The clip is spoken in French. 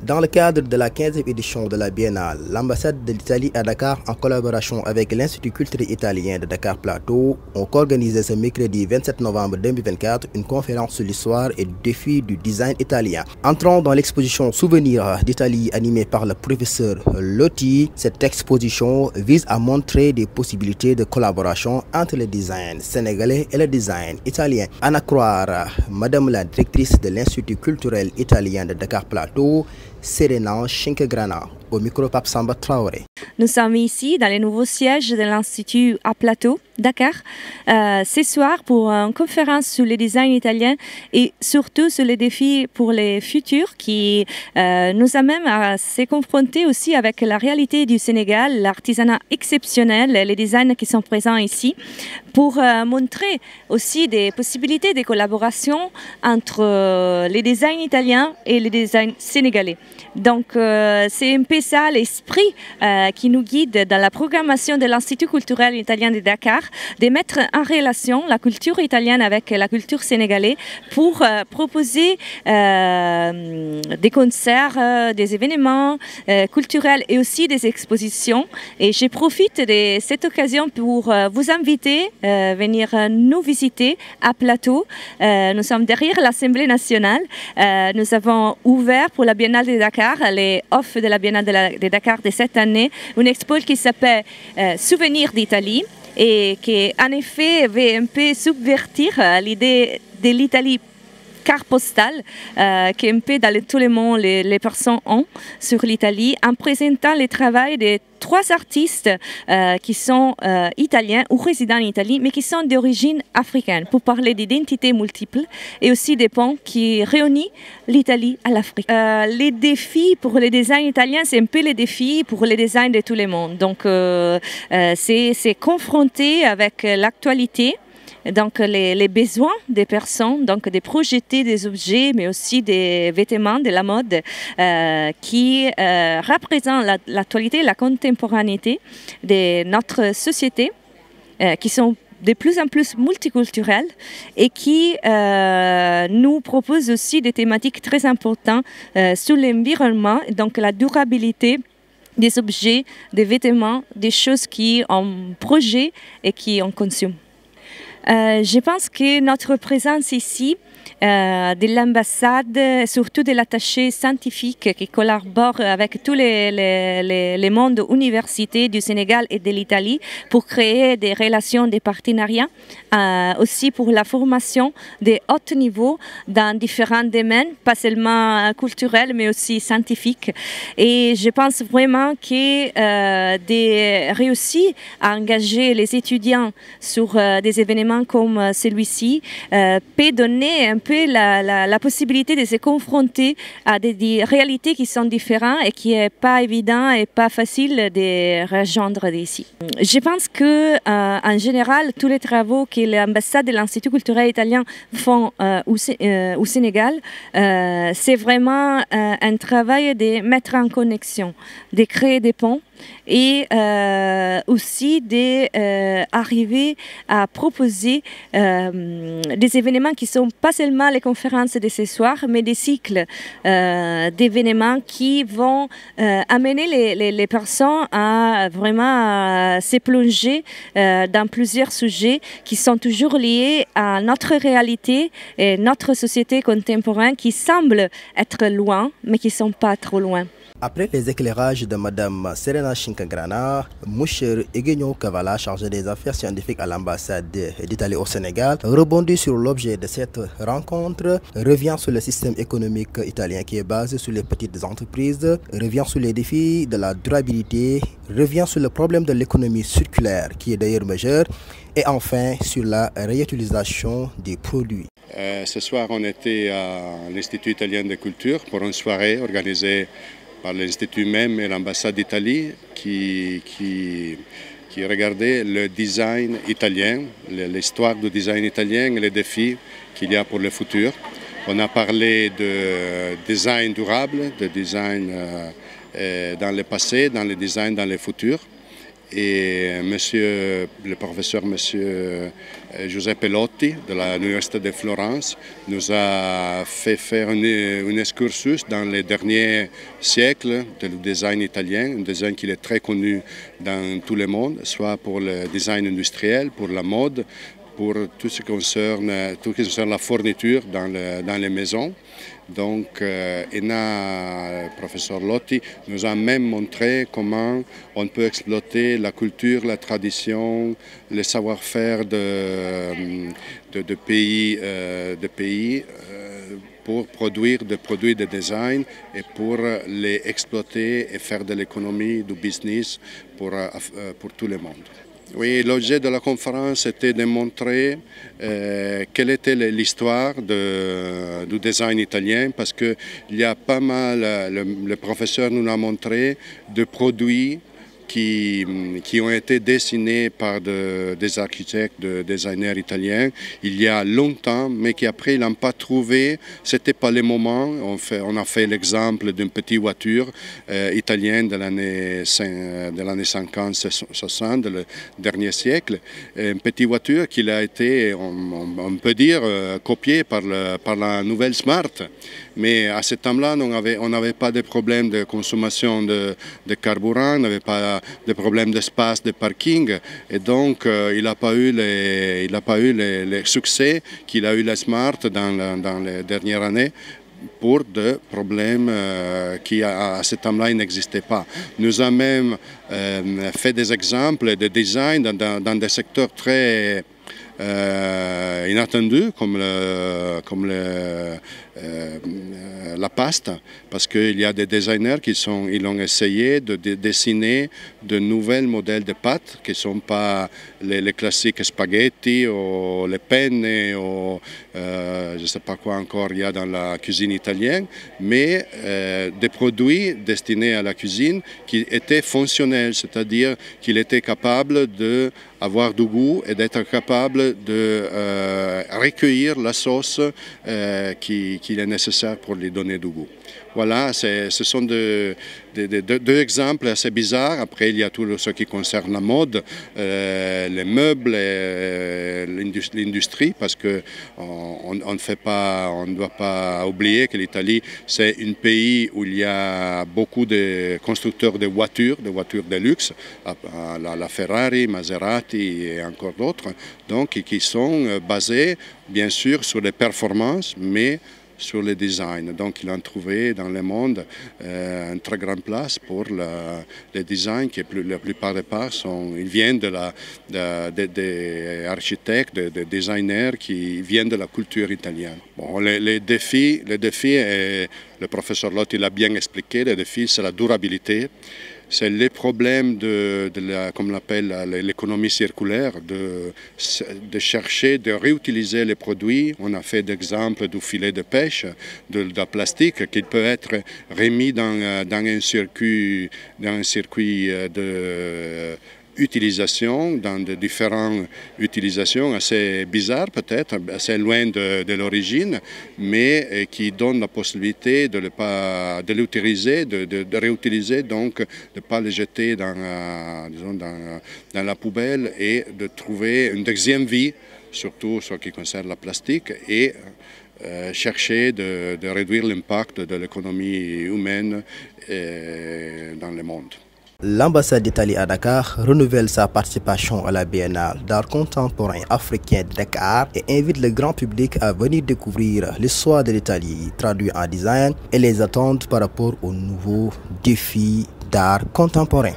Dans le cadre de la 15e édition de la Biennale, l'ambassade de l'Italie à Dakar, en collaboration avec l'Institut culturel italien de Dakar Plateau, ont organisé ce mercredi 27 novembre 2024 une conférence sur l'histoire et le défi du design italien. Entrant dans l'exposition Souvenirs d'Italie animée par le professeur Lotti, cette exposition vise à montrer des possibilités de collaboration entre le design sénégalais et le design italien. À en croire Madame la directrice de l'Institut culturel italien de Dakar Plateau, Serena Chincagrana, au micro Pape Samba Traoré. Nous sommes ici dans les nouveaux sièges de l'Institut à Plateau, Dakar, ce soir pour une conférence sur le design italien et surtout sur les défis pour les futurs qui nous amènent à se confronter aussi avec la réalité du Sénégal, l'artisanat exceptionnel, les designs qui sont présents ici, pour montrer aussi des possibilités de collaboration entre les designs italiens et les designs sénégalais. Donc c'est un peu ça l'esprit qui nous guide dans la programmation de l'Institut culturel italien de Dakar, de mettre en relation la culture italienne avec la culture sénégalaise pour proposer des concerts, des événements culturels et aussi des expositions. Et je profite de cette occasion pour vous inviter à venir nous visiter à Plateau. Nous sommes derrière l'Assemblée nationale. Nous avons ouvert pour la Biennale de Dakar, les offres de la Biennale de Dakar de cette année, une expo qui s'appelle Souvenirs d'Italie et qui en effet veut un peu subvertir l'idée de l'Italie carte postale qui un peu dans tout le monde les personnes ont sur l'Italie en présentant le travail de 3 artistes qui sont italiens ou résidents en Italie mais qui sont d'origine africaine pour parler d'identité multiple et aussi des ponts qui réunissent l'Italie à l'Afrique. Les défis pour le design italien, c'est un peu les défis pour le design de tout le monde. Donc c'est confronté avec l'actualité. Donc les besoins des personnes, donc de projeter des objets, mais aussi des vêtements, de la mode qui représentent l'actualité, la contemporanéité de notre société, qui sont de plus en plus multiculturelles et qui nous proposent aussi des thématiques très importantes sur l'environnement, donc la durabilité des objets, des vêtements, des choses qui ont projet et qui ont consomme. Je pense que notre présence ici, de l'ambassade, surtout de l'attaché scientifique qui collabore avec tous les mondes universités du Sénégal et de l'Italie pour créer des relations, des partenariats, aussi pour la formation de haut niveau dans différents domaines, pas seulement culturels mais aussi scientifiques. Et je pense vraiment que de réussir à engager les étudiants sur des événements comme celui-ci peut donner un peu la possibilité de se confronter à des réalités qui sont différentes et qui n'est pas évident et pas facile de rejoindre d'ici. Je pense que en général, tous les travaux que l'ambassade de l'Institut culturel italien font au Sénégal, c'est vraiment un travail de mettre en connexion, de créer des ponts et aussi d'arriver à proposer des événements qui ne sont pas seulement les conférences de ce soir, mais des cycles d'événements qui vont amener les personnes à vraiment se plonger dans plusieurs sujets qui sont toujours liés à notre réalité et notre société contemporaine qui semble être loin, mais qui ne sont pas trop loin. Après les éclairages de Mme Serena Chincagrana, M. Egenio Kavala, chargé des affaires scientifiques à l'ambassade d'Italie au Sénégal, rebondit sur l'objet de cette rencontre, revient sur le système économique italien qui est basé sur les petites entreprises, revient sur les défis de la durabilité, revient sur le problème de l'économie circulaire qui est d'ailleurs majeur, et enfin sur la réutilisation des produits. Ce soir, on était à l'Institut italien de culture pour une soirée organisée par l'Institut même et l'ambassade d'Italie qui regardait le design italien, l'histoire du design italien et les défis qu'il y a pour le futur. On a parlé de design durable, de design dans le passé, dans le design dans le futur. et le professeur Giuseppe Lotti de l'Université de Florence nous a fait faire un excursus dans les derniers siècles du design italien, un design qui est très connu dans tout le monde, soit pour le design industriel, pour la mode, pour tout ce qui concerne la fourniture dans les maisons. Donc, le professeur Lotti nous a même montré comment on peut exploiter la culture, la tradition, le savoir-faire de pays pour produire des produits de design et pour les exploiter et faire de l'économie, du business pour tout le monde. Oui, l'objet de la conférence était de montrer quelle était l'histoire du design italien, parce qu'il y a pas mal, le professeur nous a montré de produits qui ont été dessinés par des architectes, des designers italiens il y a longtemps, mais qui après ils n'ont pas trouvé, c'était pas le moment. On a fait l'exemple d'une petite voiture italienne de l'année 50-60, le dernier siècle, une petite voiture qui a été, on peut dire, copiée par la nouvelle Smart. Mais à ce temps-là, on n'avait pas de problème de consommation de carburant, on n'avait pas de problème d'espace de parking. Et donc, il n'a pas eu le succès qu'il a eu la Smart dans les dernières années pour des problèmes qui, à ce temps-là, n'existaient pas. Nous avons même fait des exemples de design dans des secteurs très inattendus, comme la pasta, parce qu'il y a des designers ils ont essayé de dessiner de nouveaux modèles de pâtes qui ne sont pas les classiques spaghetti ou les penne ou je ne sais pas quoi encore il y a dans la cuisine italienne, mais des produits destinés à la cuisine qui étaient fonctionnels, c'est-à-dire qu'il était capable d'avoir du goût et d'être capable de recueillir la sauce qu'il est nécessaire pour lui donner du goût. Voilà, ce sont deux exemples assez bizarres. Après, il y a tout ce qui concerne la mode, les meubles, l'industrie, parce qu'on ne doit pas oublier que l'Italie, c'est un pays où il y a beaucoup de constructeurs de voitures de luxe, la Ferrari, Maserati et encore d'autres, donc qui sont basés, bien sûr, sur les performances, mais sur le design. Donc, il a trouvé dans le monde une très grande place pour le design, qui la plupart des parts ils viennent des architectes, des designers qui viennent de la culture italienne. Bon, les défis, le professeur Lotti l'a bien expliqué, le défi, c'est la durabilité. C'est les problèmes comme on l'appelle, l'économie circulaire, de chercher, de réutiliser les produits. On a fait d'exemples du filet de pêche, de plastique, qui peut être remis dans un circuit de utilisation, dans de différentes utilisations assez bizarres peut-être, assez loin de l'origine, mais qui donnent la possibilité de l'utiliser, de réutiliser, donc de ne pas le jeter dans la poubelle et de trouver une deuxième vie, surtout ce qui concerne la plastique, et chercher de réduire l'impact de l'économie humaine dans le monde. L'ambassade d'Italie à Dakar renouvelle sa participation à la Biennale d'art contemporain africain de Dakar et invite le grand public à venir découvrir l'histoire de l'Italie traduite en design et les attentes par rapport aux nouveaux défis d'art contemporain.